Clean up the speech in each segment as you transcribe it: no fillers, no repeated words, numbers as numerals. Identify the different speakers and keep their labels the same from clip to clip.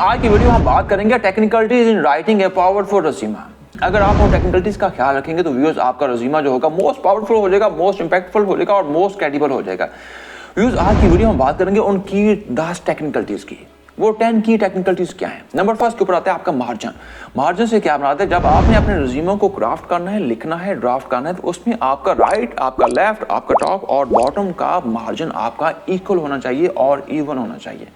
Speaker 1: आज की वीडियो में हम बात करेंगे technicalities in writing a powerful resume. अगर आप उन टेक्निकलिटीज का ख्याल रखेंगे तो व्यूअर्स आपका रेज्यूमे जो होगा मोस्ट पावरफुल हो जाएगा, मोस्ट इंपैक्टफुल हो जाएगा और मोस्ट क्रेडिबल हो जाएगा। व्यूअर्स आज की वीडियो में हम बात करेंगे उन की 10 टेक्निकलिटीज की। वो 10 की टेक्निकलिटीज क्या है? नंबर फर्स्ट के ऊपर आता है आपका मार्जिन। मार्जिन से क्या बनाते हैं? जब आपने अपने रेज्यूमे को क्राफ्ट करना है, लिखना है, ड्राफ्ट करना है, तो उसमें आपका राइट, आपका लेफ्ट, आपका टॉप और बॉटम का मार्जिन आपका इक्वल होना चाहिए और इवन होना चाहिए।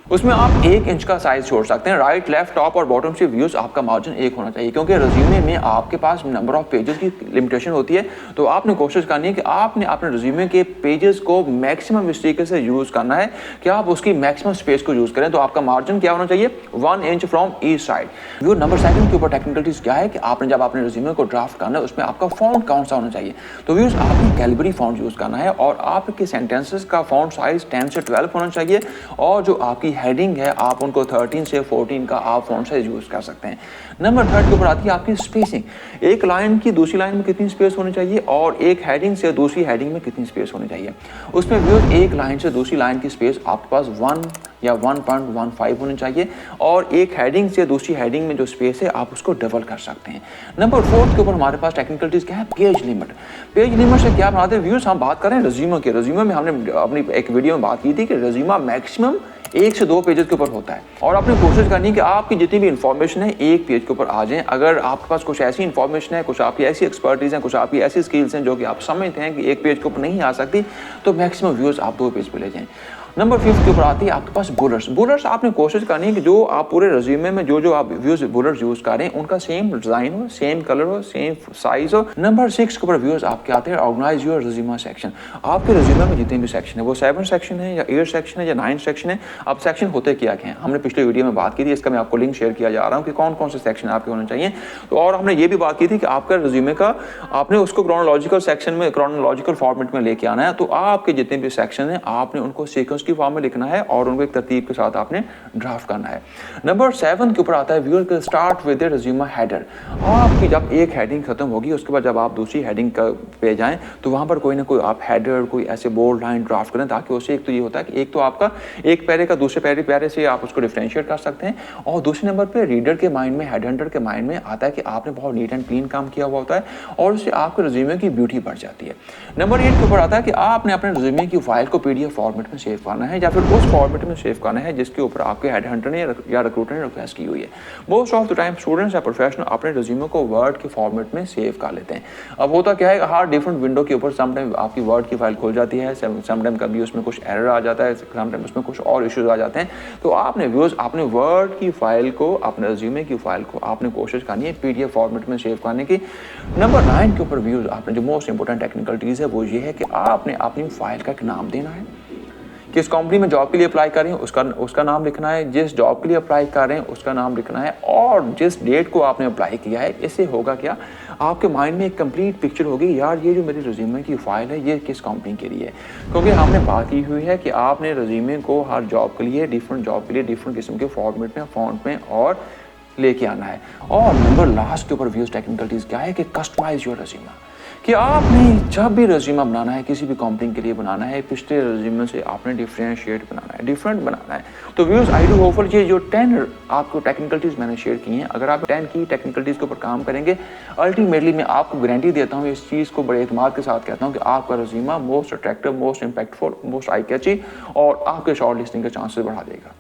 Speaker 1: उसमें आप 1 इंच का साइज छोड़ सकते हैं। राइट, लेफ्ट, टॉप और बॉटम से व्यूज आपका मार्जिन 1 होना चाहिए, क्योंकि रिज्यूमे में आपके पास नंबर ऑफ पेजेस की लिमिटेशन होती है। तो आपने कोशिश करनी है कि आपने अपने रिज्यूमे के पेजेस को मैक्सिमम इस तरीके से यूज करना है कि आप उसकी मैक्सिमम स्पेस को यूज करें। तो आपका मार्जिन क्या होना चाहिए? 1 inch from each side. View number 2 के ऊपर टेक्निकलिटीज क्या है कि आपने जब अपने रिज्यूमे को ड्राफ्ट करना है उसमें आपका फॉन्ट कौन सा होना चाहिए। तो व्यूज आपने कैलिबरी फॉन्ट यूज करना है और आपके सेंटेंसेस का फॉन्ट साइज 10 से 12 होना चाहिए और जो आपकी हेडिंग है आप उनको 13 से 14 का आप फॉन्ट साइज यूज कर सकते हैं। नंबर 3 के ऊपर आती है आपकी स्पेसिंग। एक लाइन की दूसरी लाइन में कितनी स्पेस होनी चाहिए और एक हेडिंग से दूसरी हेडिंग में कितनी स्पेस होनी चाहिए। उसमें व्यूज एक लाइन से दूसरी लाइन की स्पेस आपके पास 1 या 1.15 होनी चाहिए और एक हेडिंग से दूसरी हेडिंग में जो स्पेस है आप उसको डबल कर सकते हैं। नंबर 4 के ऊपर हमारे पास टेक्निकलिटीज क्या है? Page limit. पेज लिमिट से क्या बनाते हैं व्यूज? हम बात करें रेज्यूमे के। रेज्यूमे में हमने अपनी एक वीडियो में बात की थी कि रेज्यूमे मैक्सिमम 1 से 2 पेजेस के ऊपर होता है और आपने कोशिश करनी है कि आपकी जितनी भी इंफॉर्मेशन है एक पेज के ऊपर आ जाए। अगर आपके पास कुछ ऐसी इंफॉर्मेशन है, कुछ आपकी ऐसी एक्सपर्टीज है, कुछ आपकी ऐसी स्किल्स हैं जो कि आप समझते हैं कि एक पेज के ऊपर नहीं आ सकती, तो मैक्सिमम व्यूज आप 2 पेज पे ले जाएं। नंबर 5 के ऊपर आती है आपके पास बुलेट्स। बुलेट्स आपने कोशिश करनी है कि जो आप पूरे रेज्यूमे में जो आप व्यूज बुलेट्स यूज कर रहे हैं उनका सेम डिजाइन हो, सेम कलर हो, सेम साइज हो। नंबर 6 के ऊपर व्यूज आपके आते हैं ऑर्गेनाइज योर रेज्यूमे सेक्शन। आपके रेज्यूमे में जितने भी सेक्शन है वो 7 सेक्शन है या 8 सेक्शन है या 9 सेक्शन है। अब सेक्शन होते क्या क्या हैं हमने पिछले वीडियो में बात की थी, इसका मैं आपको लिंक शेयर किया जा रहा हूँ कि कौन कौन से सेक्शन आपके होने चाहिए। तो और हमने ये भी बात की थी कि आपका रेज्यूमे का आपने उसको क्रोनोलॉजिकल सेक्शन में, क्रोनोलॉजिकल फॉर्मेट में लेके आना है। तो आपके जितने भी सेक्शन है आपने उनको सीक्वेंस की फॉर्म में लिखना है और उनको एक तरतीब के साथ आपने ड्राफ्ट करना है। नंबर 7 के ऊपर आता है व्यूअर के start with the resume header. आपकी जब एक हेडिंग खत्म होगी उसके बाद जब आप दूसरी हेडिंग पे जाएं तो वहां पर कोई ना कोई आप हेडर, कोई ऐसे बोल्ड लाइन ड्राफ्ट करें, ताकि उससे एक तो ये होता है कि एक तो आपका एक पैरे का दूसरे पैरे से आप उसको डिफरेंशिएट कर सकते हैं और दूसरे नंबर पे रीडर के माइंड में, हेडहंटर के माइंड में आता है कि आपने बहुत नीट एंड क्लीन काम किया हुआ होता है और उससे आपके रेज्यूमे की ब्यूटी बढ़ जाती है। नंबर 8 के ऊपर आता है कि आपने अपने रेज्यूमे की फाइल को PDF फॉर्मेट में सेव करना है या फिर उस फॉर्मेट में सेव करना है जिसके ऊपर आपके हेडहंटर ने या रिक्रूटर ने रिक्वेस्ट की हुई है। Most of the time students या प्रोफेशनल अपने रेज्यूमे को वर्ड के फॉर्मेट में सेव कर लेते हैं। अब होता क्या है, हर डिफरेंट विंडो के ऊपर समटाइम आपकी वर्ड की फाइल खुल जाती है, समटाइम कभी उसमें कुछ एरर आ जाता है, समटाइम उसमें कुछ और इश्यूज आ जाते हैं। तो आपने व्यूअर्स अपने वर्ड की फाइल को, अपने रेज्यूमे की फाइल को आपने कोशिश करनी है PDF फॉर्मेट में सेव करने की। नंबर 9 के ऊपर व्यूअर्स आपने जो मोस्ट इंपोर्टेंट टेक्निकलिटीज है वो ये है कि आपने अपनी फाइल का एक नाम देना है। किस कंपनी में जॉब के लिए अप्लाई कर रहे हैं उसका नाम लिखना है, जिस जॉब के लिए अप्लाई कर रहे हैं उसका नाम लिखना है और जिस डेट को आपने अप्लाई किया है। इससे होगा क्या, आपके माइंड में एक कंप्लीट पिक्चर होगी, यार ये जो मेरी रेज्यूमे की फाइल है ये किस कंपनी के लिए है। क्योंकि हमने बात की हुई है कि आपने रेज्यूमे को हर जॉब के लिए, डिफरेंट जॉब के लिए डिफरेंट किस्म के फॉर्मेट में, फॉन्ट में और लेके आना है। और नंबर लास्ट के ऊपर व्यूज टेक्निकलिटीज क्या है कि कस्टमाइज योर रेज्यूमे। कि आपने जब भी रेज्यूमे बनाना है, किसी भी कंपनी के लिए बनाना है, पिछले रेज्यूमे से आपने डिफरेंशिएट बनाना है, डिफरेंट बनाना है। तो व्यूअर्स आई डू होपफुल ये जो 10 आपको टेक्निकलिटीज मैंने शेयर की हैं, अगर आप 10 की टेक्निकलिटीज के ऊपर काम करेंगे, अल्टीमेटली मैं आपको गारंटी देता हूँ, इस चीज़ को बड़े एतमाद के साथ कहता हूँ कि आपका resume most attractive, most impactful, most eye catchy और आपके शॉर्ट लिस्टिंग के चांसेस बढ़ा देगा।